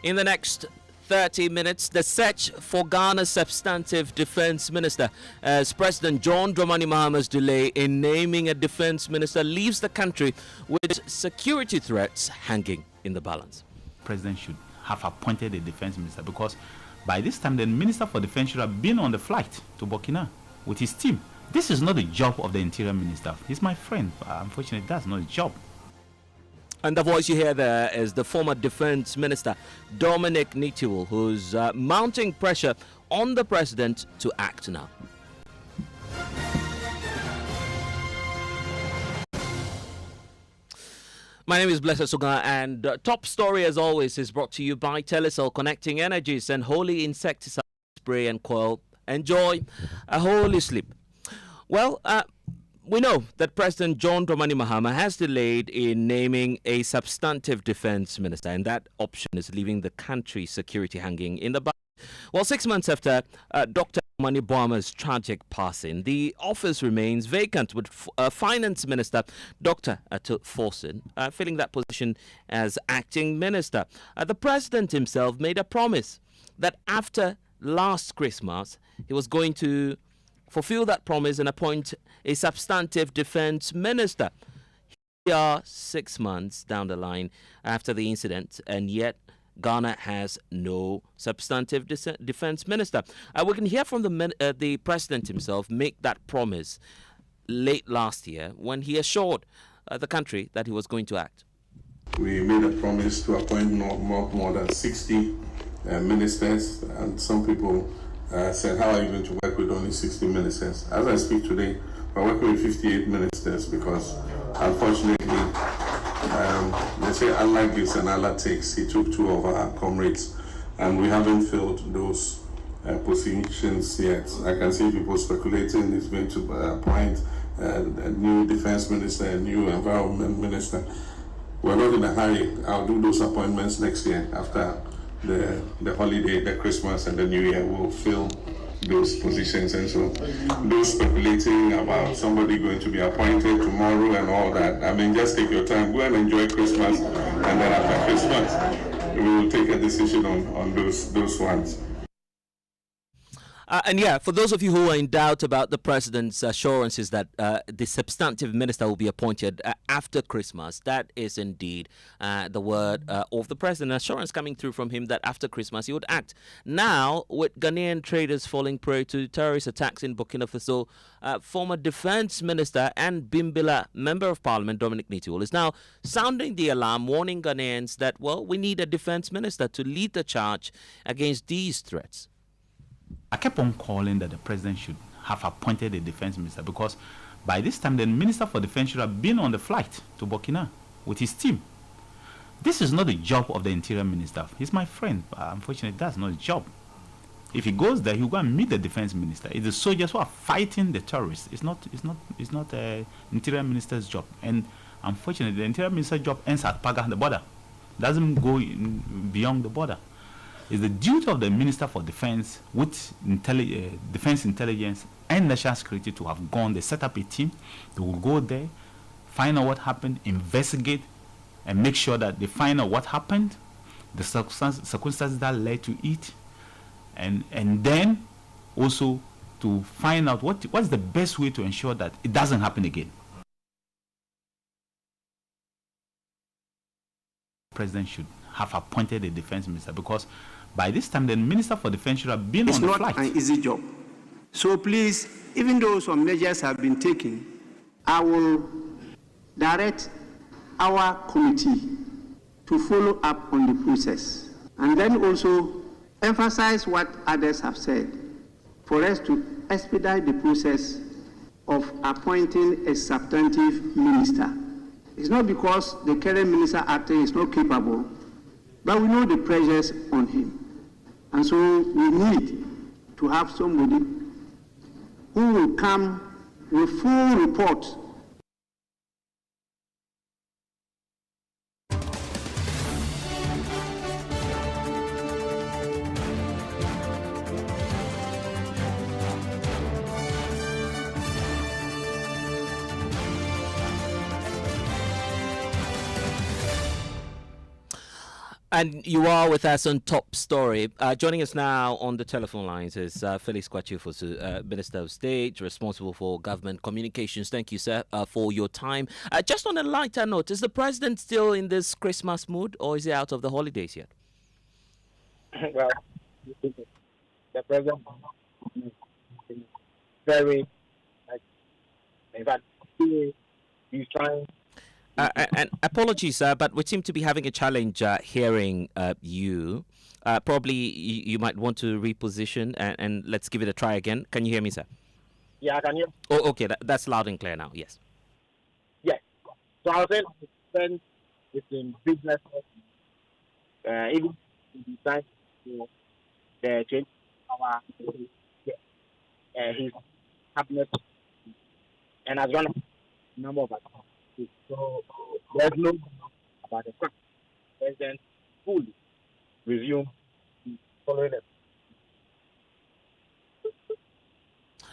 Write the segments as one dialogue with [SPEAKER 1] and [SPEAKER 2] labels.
[SPEAKER 1] In the next 30 minutes, the search for Ghana's substantive defense minister as President John Mahama's delay in naming a defense minister leaves the country with security threats hanging in the balance.
[SPEAKER 2] President should have appointed a defense minister, because by this time the Minister for Defense should have been on the flight to Burkina with his team. This is not the job of the Interior Minister. He's my friend, but unfortunately that's not his job.
[SPEAKER 1] And the voice you hear there is the former Defence Minister Dominic Nitiwul, who's mounting pressure on the President to act now. My name is Blessed Sogah, and top story as always is brought to you by Telecel, connecting energies and holy insecticide spray and coil. Enjoy a holy sleep. Well, we know that President John Mahama has delayed in naming a substantive defense minister, and that option is leaving the country's security hanging in the balance. Well, 6 months after Dr. Omane Boamah's tragic passing, the office remains vacant, with Finance Minister Dr. Forson filling that position as acting minister. The president himself made a promise that after last Christmas, he was going to fulfill that promise and appoint a substantive defense minister. We are 6 months down the line after the incident, and yet Ghana has no substantive defense minister. We can hear from the president himself make that promise late last year when he assured the country that he was going to act.
[SPEAKER 3] We made a promise to appoint more than 60 ministers, and some people said, how are you going to work with only 60 ministers? As I speak today, we're working with 58 ministers because, unfortunately, they say Allah gives and Allah takes. He took 2 of our comrades, and we haven't filled those positions yet. I can see people speculating he's going to appoint a new defense minister, a new environment minister. We're not in a hurry. I'll do those appointments next year after the holiday, the Christmas and the New Year. Will fill those positions. And so those speculating about somebody going to be appointed tomorrow and all that, I mean, just take your time, go and enjoy Christmas, and then after Christmas we will take a decision on those ones.
[SPEAKER 1] And yeah, for those of you who are in doubt about the president's assurances that the substantive minister will be appointed after Christmas, that is indeed the word of the president. Assurance coming through from him that after Christmas he would act. Now, with Ghanaian traders falling prey to terrorist attacks in Burkina Faso, former Defence Minister and Bimbilla Member of Parliament Dominic Nitiwul is now sounding the alarm, warning Ghanaians that, well, we need a defence minister to lead the charge against these threats.
[SPEAKER 2] I kept on calling that the president should have appointed a defense minister, because by this time the Minister for Defense should have been on the flight to Burkina with his team. This is not the job of the Interior Minister. He's my friend, but unfortunately that's not his job. If he goes there, he'll go and meet the defense minister. It's the soldiers who are fighting the terrorists. It's not the Interior Minister's job. And unfortunately, the Interior Minister's job ends at Paga, the border. Doesn't go beyond the border. It's the duty of the Minister for Defense with defense intelligence and national security to have gone. They set up a team. They will go there, find out what happened, investigate, and make sure that they find out what happened, the circumstances that led to it, and then also to find out what's the best way to ensure that it doesn't happen again. The president should have appointed a defense minister, because by this time the Minister for Defense should have been on the flight.
[SPEAKER 4] It's not an easy job. So please, even though some measures have been taken, I will direct our committee to follow up on the process, and then also emphasize what others have said, for us to expedite the process of appointing a substantive minister. It's not because the current minister acting is not capable, but we know the pressures on him. And so we need to have somebody who will come with full report.
[SPEAKER 1] And you are with us on Top Story. Joining us now on the telephone lines is Felix Kwachiufosu, Minister of State, responsible for government communications. Thank you, sir, for your time. Just on a lighter note, is the president still in this Christmas mood, or is he out of the holidays yet?
[SPEAKER 5] Well, the president is very, in fact, he's trying.
[SPEAKER 1] And apologies, but we seem to be having a challenge hearing you. Probably you might want to reposition and let's give it a try again. Can you hear me, sir?
[SPEAKER 5] Yeah, I can hear.
[SPEAKER 1] Oh, okay. That's loud and clear now. Yes.
[SPEAKER 5] Yes. So I was saying, spend it in business, even design the change our his cabinet, and as one number of us. So there's no about the fact president fully resume following it.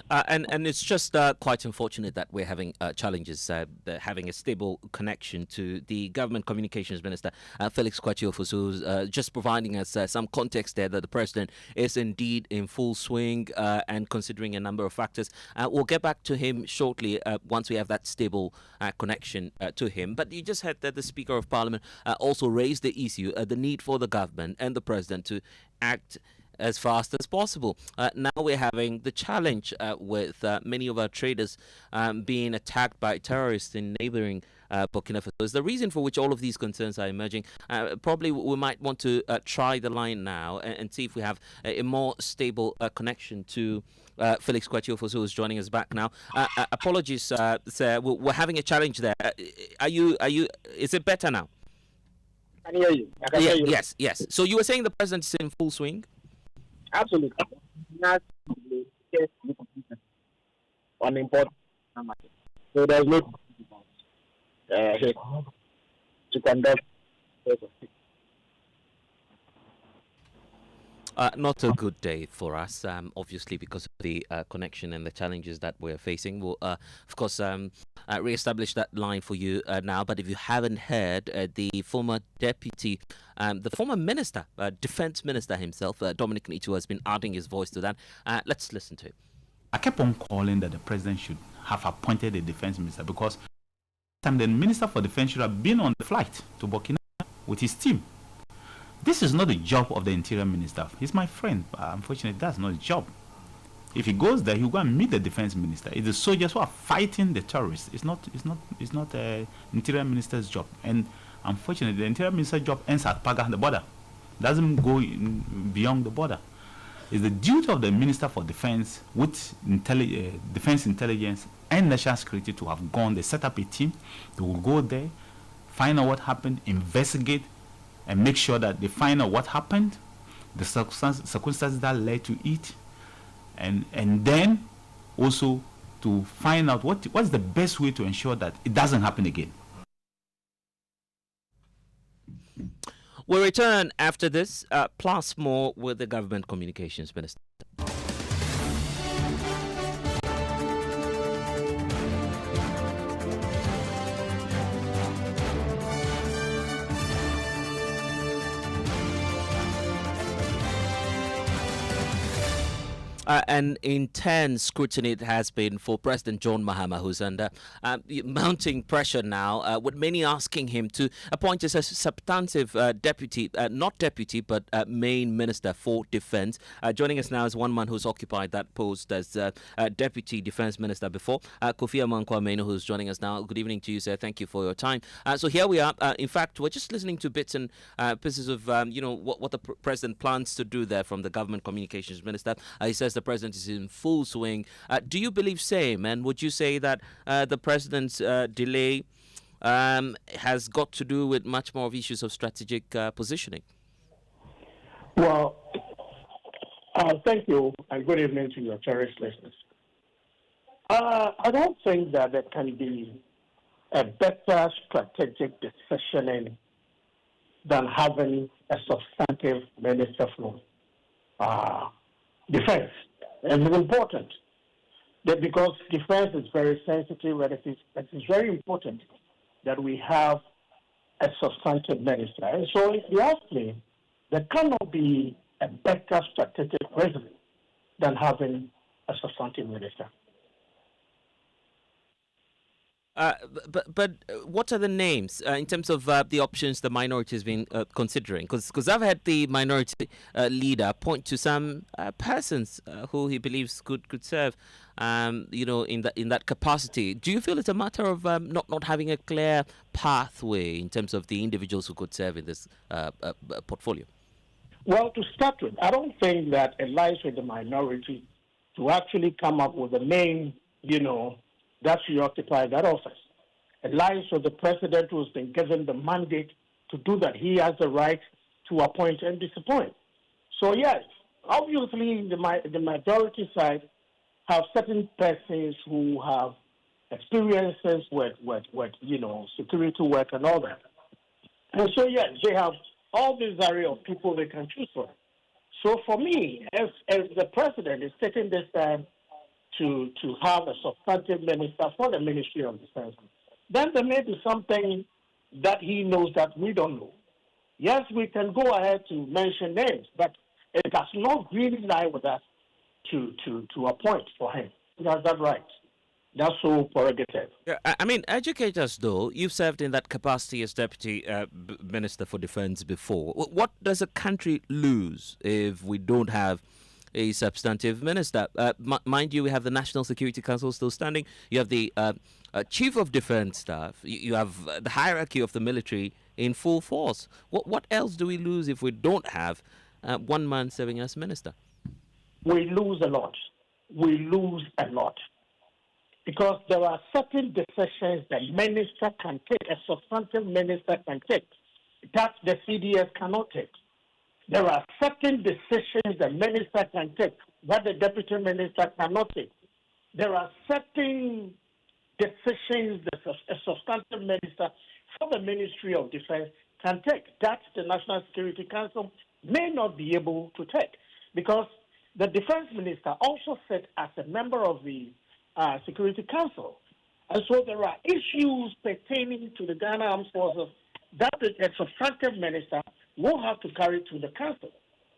[SPEAKER 1] And it's just quite unfortunate that we're having challenges having a stable connection to the government communications minister, Felix Kwachiufosu, who's just providing us some context there that the president is indeed in full swing and considering a number of factors. We'll get back to him shortly once we have that stable connection to him. But you just heard that the Speaker of Parliament also raised the issue, the need for the government and the president to act as fast as possible. Now we're having the challenge with many of our traders being attacked by terrorists in neighboring Burkina Faso. Is the reason for which all of these concerns are emerging. Probably we might want to try the line now and see if we have a more stable connection to Felix Kwachiufosu, who is joining us back now. Apologies, sir. We're having a challenge there. Is it better now?
[SPEAKER 5] I can hear you. I can hear you.
[SPEAKER 1] Yes. So you were saying the president is in full swing?
[SPEAKER 5] Absolutely. Not on important matters. So there's no to conduct.
[SPEAKER 1] Not a good day for us, obviously, because of the connection and the challenges that we're facing. We'll, of course, re-establish that line for you now. But if you haven't heard, the former deputy, the former minister, defense minister himself, Dominic Nitiwul, has been adding his voice to that. Let's listen to it.
[SPEAKER 2] I kept on calling that the president should have appointed a defense minister because the minister for defense should have been on the flight to Burkina with his team. This is not the job of the interior minister. He's my friend, but unfortunately, that's not his job. If he goes there, he'll go and meet the defense minister. It's the soldiers who are fighting the terrorists. It's not the interior minister's job. And unfortunately, the interior minister's job ends at Paga, the border. Doesn't go beyond the border. It's the duty of the minister for defense with defense intelligence and national security to have gone. They set up a team. They will go there, find out what happened, investigate, and make sure that they find out what happened, the circumstances that led to it, and then also to find out what's the best way to ensure that it doesn't happen again.
[SPEAKER 1] We'll return after this, plus more with the government communications minister. And intense scrutiny it has been for President John Mahama, who's under mounting pressure now, with many asking him to appoint as a substantive deputy, not deputy, but main minister for defense. Joining us now is one man who's occupied that post as deputy defense minister before, Kofi Amankwa-Manu, who's joining us now. Good evening to you, sir. Thank you for your time. So here we are. In fact, we're just listening to bits and pieces of, what the president plans to do there from the government communications minister. He says the president is in full swing. Do you believe same? And would you say that the president's delay has got to do with much more of issues of strategic positioning?
[SPEAKER 6] Well, thank you, and good evening to your cherished listeners. I don't think that there can be a better strategic decisioning than having a substantive minister for defense. And it's important that because defense is very sensitive, and it is very important that we have a substantive minister. And so if you ask me, there cannot be a better strategic president than having a substantive minister.
[SPEAKER 1] But what are the names in terms of the options the minority has been considering? Because I've had the minority leader point to some persons who he believes could serve, in that capacity. Do you feel it's a matter of not having a clear pathway in terms of the individuals who could serve in this portfolio?
[SPEAKER 6] Well, to start with, I don't think that it lies with the minority to actually come up with a name, that should occupy that office. It lies with the president who has been given the mandate to do that. He has the right to appoint and disappoint. So yes, obviously the majority side have certain persons who have experiences with security work and all that. And so yes, they have all these area of people they can choose from. So for me, as the president is taking this time to have a substantive minister for the Ministry of Defense, then there may be something that he knows that we don't know. Yes, we can go ahead to mention names, but it does not really lie with us to appoint for him. That's that right. That's so prerogative.
[SPEAKER 1] Yeah, I mean, educate us though. You've served in that capacity as Deputy Minister for Defense before. What does a country lose if we don't have a substantive minister? Mind you, we have the National Security Council still standing. You have the Chief of Defense Staff. You have the hierarchy of the military in full force. What else do we lose if we don't have one man serving as minister?
[SPEAKER 6] We lose a lot. We lose a lot. Because there are certain decisions that minister can take, a substantive minister can take, that the CDS cannot take. There are certain decisions that minister can take that the deputy minister cannot take. There are certain decisions that a substantive minister for the Ministry of Defense can take that the National Security Council may not be able to take, because the defense minister also sits as a member of the Security Council. And so there are issues pertaining to the Ghana Armed Forces that a substantive minister will have to carry to the council.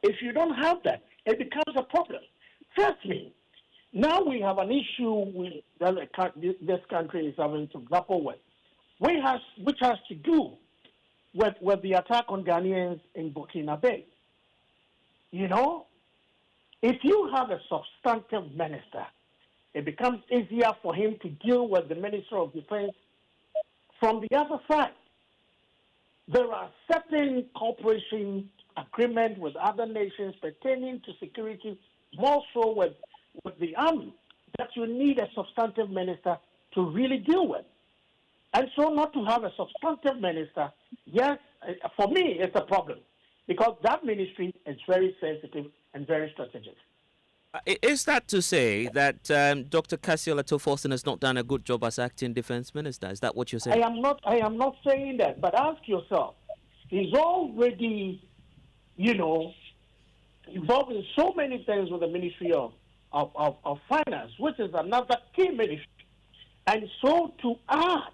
[SPEAKER 6] If you don't have that, it becomes a problem. Firstly, now we have an issue that this country is having to grapple with, which has to do with the attack on Ghanaians in Burkina Faso. If you have a substantive minister, it becomes easier for him to deal with the Minister of Defense from the other side. There are certain cooperation agreements with other nations pertaining to security, more so with the army, that you need a substantive minister to really deal with. And so not to have a substantive minister, yes, for me, it's a problem, because that ministry is very sensitive and very strategic.
[SPEAKER 1] Is that to say that Dr. Cassio Lato-Forson has not done a good job as acting defense minister? Is that what you're saying?
[SPEAKER 6] I am not saying that, but ask yourself, he's already, involved in so many things with the Ministry of Finance, which is another key ministry. And so to add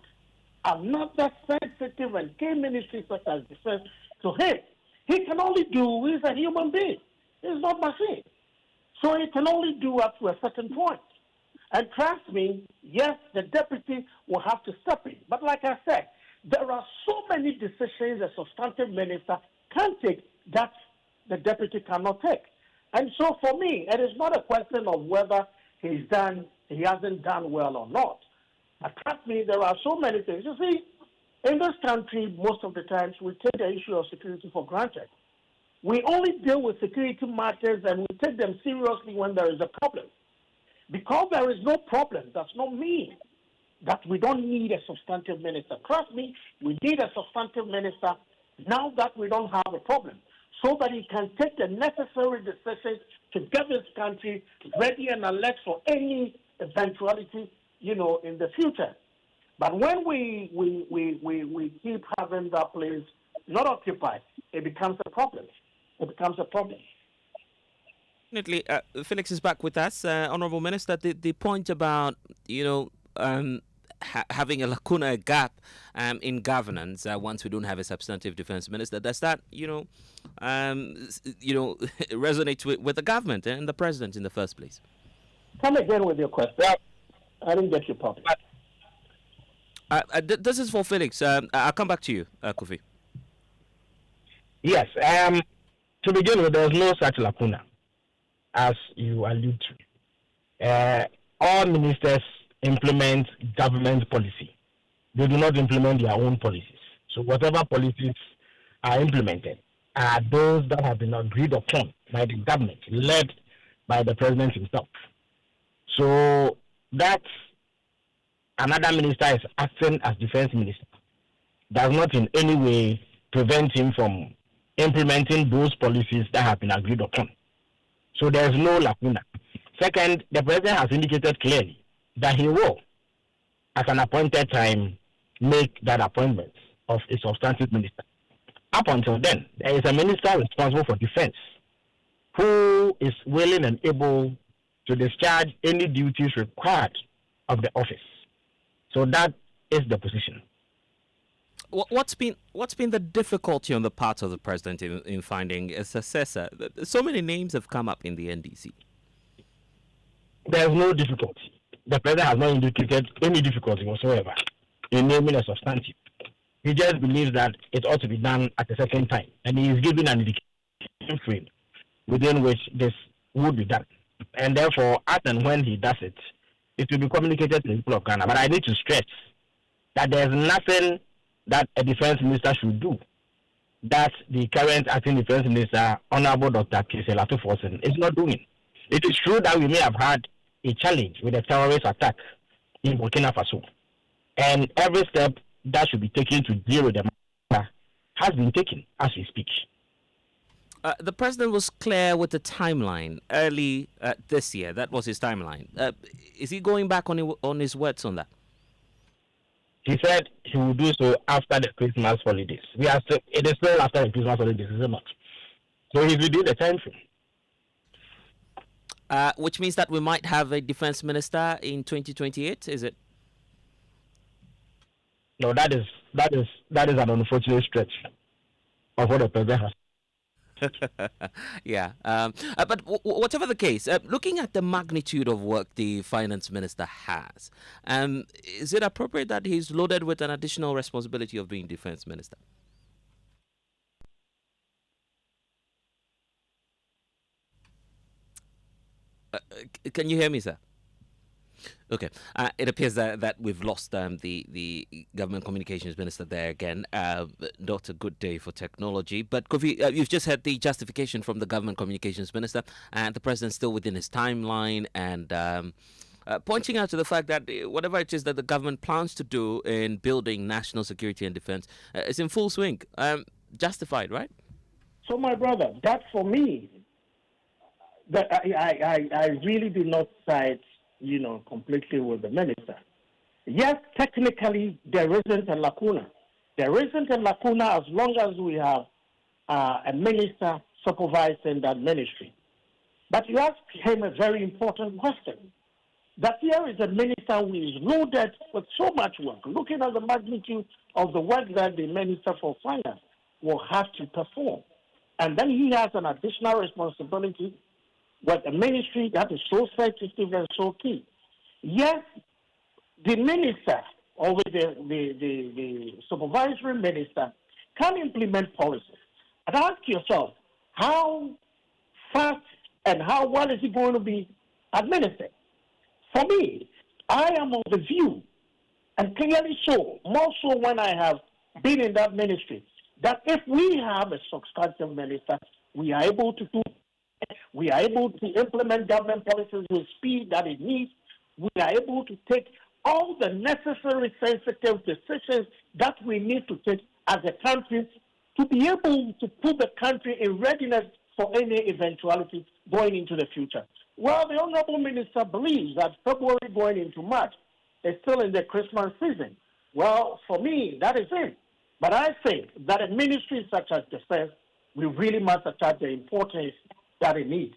[SPEAKER 6] another sensitive and key ministry such as defense to him, he can only do, he's a human being. He's not machine. So he can only do up to a certain point. And trust me, yes, the deputy will have to step in. But like I said, there are so many decisions a substantive minister can take that the deputy cannot take. And so for me, it is not a question of whether he hasn't done well or not. But trust me, there are so many things. You see, in this country, most of the times, we take the issue of security for granted. We only deal with security matters and we take them seriously when there is a problem. Because there is no problem, does not mean that we don't need a substantive minister. Trust me, we need a substantive minister now that we don't have a problem, so that he can take the necessary decisions to get this country ready and alert for any eventuality, in the future. But when we keep having that place not occupied, it becomes a problem. It becomes a problem.
[SPEAKER 1] Definitely. Felix is back with us. Honourable Minister, the point about, having a lacuna, a gap in governance once we don't have a substantive defense minister. Does that, resonate with the government and the president in the first place?
[SPEAKER 6] Come again with your question. I didn't get your point.
[SPEAKER 1] This is for Felix. I'll come back to you, Kofi.
[SPEAKER 5] Yes. To begin with, there's no such lacuna, as you allude to. All ministers implement government policy. They do not implement their own policies. So whatever policies are implemented are those that have been agreed upon by the government, led by the president himself. So that another minister is acting as defense minister does not in any way prevent him from implementing those policies that have been agreed upon. So there is no lacuna. Second, the president has indicated clearly that he will, at an appointed time, make that appointment of a substantive minister. Up until then, there is a minister responsible for defense who is willing and able to discharge any duties required of the office. So that is the position.
[SPEAKER 1] What's been the difficulty on the part of the president in finding a successor? So many names have come up in the NDC.
[SPEAKER 5] There's no difficulty. The president has not indicated any difficulty whatsoever in naming a substantive. He just believes that it ought to be done at a certain time, and he is given an indication frame within which this would be done. And therefore, as and when he does it, it will be communicated to the people of Ghana. But I need to stress that there's nothing that a defense minister should do that the current acting defense minister, Honorable Dr. Keselato Forsen, is not doing. It is true that we may have had a challenge with a terrorist attack in Burkina Faso. And every step that should be taken to deal with the matter has been taken as we speak.
[SPEAKER 1] The president was clear with the timeline early this year. That was his timeline. Is he going back on his words on that?
[SPEAKER 5] He said he will do so after the Christmas holidays. It is still after the Christmas holidays, is it not? So he's within the time frame.
[SPEAKER 1] Which means that we might have a defense minister in 2028, is it?
[SPEAKER 5] No, that is an unfortunate stretch of what the president has.
[SPEAKER 1] Yeah. But whatever the case, looking at the magnitude of work the finance minister has, is it appropriate that he's loaded with an additional responsibility of being defense minister? Can you hear me, sir? Okay. It appears that we've lost the government communications minister there again. Not a good day for technology. But Kofi, you've just heard the justification from the government communications minister, and the president's still within his timeline, and pointing out to the fact that whatever it is that the government plans to do in building national security and defense is in full swing. Justified, right?
[SPEAKER 6] So, my brother, that for me, that I really do not side completely with the minister. Yes, technically, there isn't a lacuna. There isn't a lacuna as long as we have a minister supervising that ministry. But you asked him a very important question. That here is a minister who is loaded with so much work. Looking at the magnitude of the work that the Minister for Finance will have to perform. And then he has an additional responsibility with a ministry that is so sensitive and so key. Yes, the minister or the supervisory minister can implement policies. And ask yourself, how fast and how well is it going to be administered? For me, I am of the view, and clearly so, more so when I have been in that ministry, that if we have a substantive minister, we are able to do, we are able to implement government policies with speed that it needs, we are able to take all the necessary sensitive decisions that we need to take as a country to be able to put the country in readiness for any eventuality going into the future. Well, the Honorable Minister believes that February going into March is still in the Christmas season. Well, for me, that is it. But I think that a ministry such as defense, we really must attach the importance that it needs.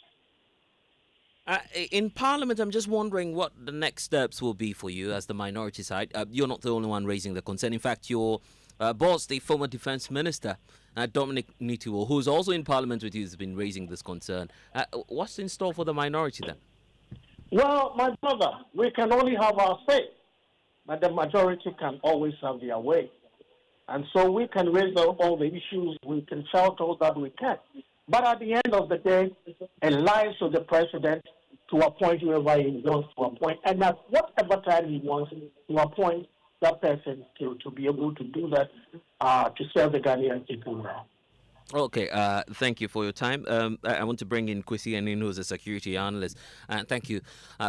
[SPEAKER 1] In Parliament, I'm just wondering what the next steps will be for you as the minority side. You're not the only one raising the concern. In fact, your boss, the former Defence Minister, Dominic Nitiwul, who's also in Parliament with you, has been raising this concern. What's in store for the minority then?
[SPEAKER 6] Well, my brother, we can only have our say, but the majority can always have their way. And so we can raise all the issues, we can shout all that we can. But at the end of the day, it lies to the president to appoint whoever he wants to appoint, and at whatever time he wants to appoint that person to be able to do that, to serve the Ghanaian people well.
[SPEAKER 1] Okay, thank you for your time. I want to bring in Kwesi Anin, who's a security analyst. Thank you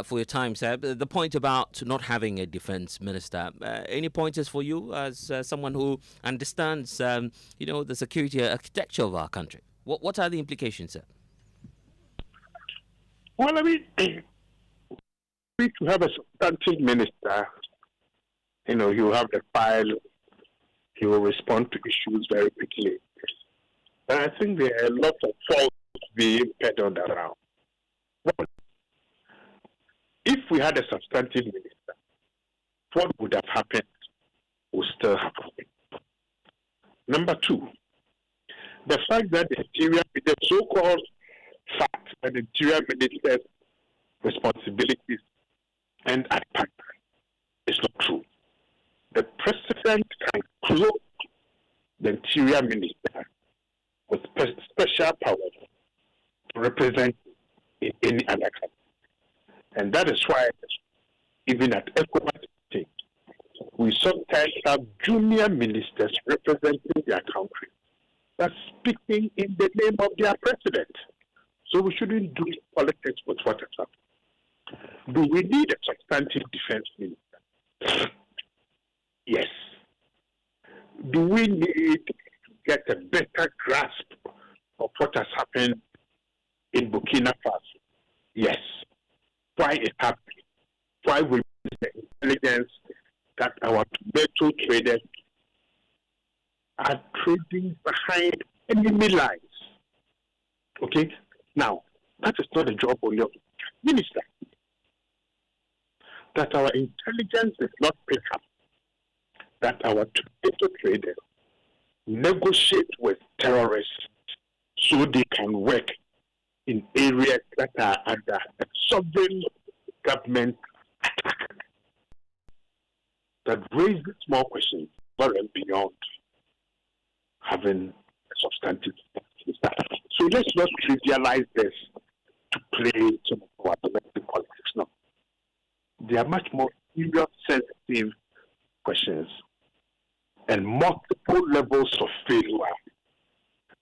[SPEAKER 1] for your time, sir. The point about not having a defense minister, any pointers for you as someone who understands, the security architecture of our country? What are the implications, sir?
[SPEAKER 7] Well, I mean, to have a substantive minister, he will have the file, he will respond to issues very quickly. And I think there are a lot of faults being peddled around. Well, if we had a substantive minister, what would have happened would still have happened. Number two, the fact that the so-called fact that the interior minister's responsibilities end at PAC is not true. The president can clothe the interior minister with special powers to represent in any other country. And that is why, even at ECOWAS stage, we sometimes have junior ministers representing their country, but speaking in the name of their president. So we shouldn't do politics with what has happened. Do we need a substantive defense minister? Yes. Do we need to get a better grasp of what has happened in Burkina Faso? Yes. Why it happened? Why we need the intelligence that our tomato traders are trading behind enemy lines? Okay? Now, that is not a job only of the minister. That our intelligence is not pick up, that our tomato traders negotiate with terrorists so they can work in areas that are under a sovereign government attack. That raises more questions far and beyond having a substantive minister. So let's not trivialize this to play some of our domestic politics. No. There are much more serious, sensitive questions and multiple levels of failure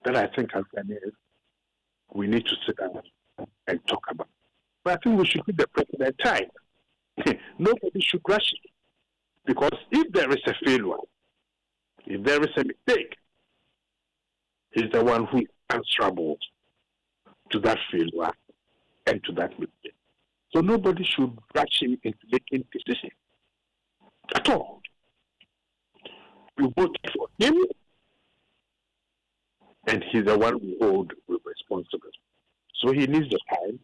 [SPEAKER 7] that I think as Ghanaians we need to sit down and talk about. But I think we should give the president time. Nobody should rush it. Because if there is a failure, if there is a mistake, he's the one who is answerable to that failure and to that mistake. So nobody should rush him into making decisions at all. We voted for him, and he's the one we hold responsible. So he needs the time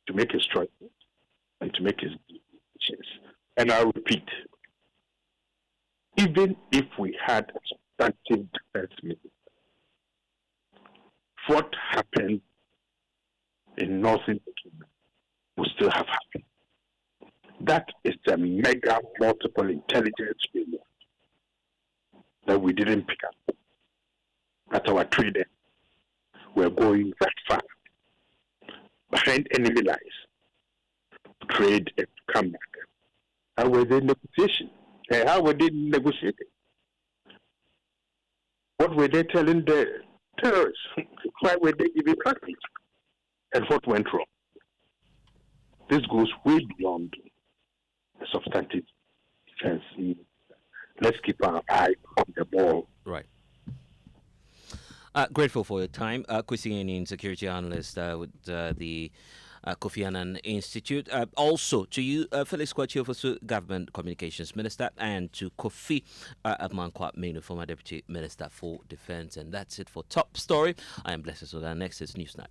[SPEAKER 7] to make his choices and to make his decisions. And I'll repeat, even if we had a substantive defense minister, what happened in Northern Burkina will still have happened. That is the mega multiple intelligence failure that we didn't pick up. That our traders were going that far behind enemy lines to trade and to come back. How were they negotiating? How were they negotiating? What were they telling the terrorists? Why were they giving practice? And what went wrong? This goes way beyond the substantive defense. Let's keep our eye on the ball.
[SPEAKER 1] Right. Grateful for your time. Kwesi Anin, security analyst with the Kofi Annan Institute. Also to you, Felix Kwachiofosu, Government Communications Minister, and to Kofi Amankwa-Manu, former Deputy Minister for Defence. And that's it for Top Story. I am Blessed Sogah. Next is Newsnight.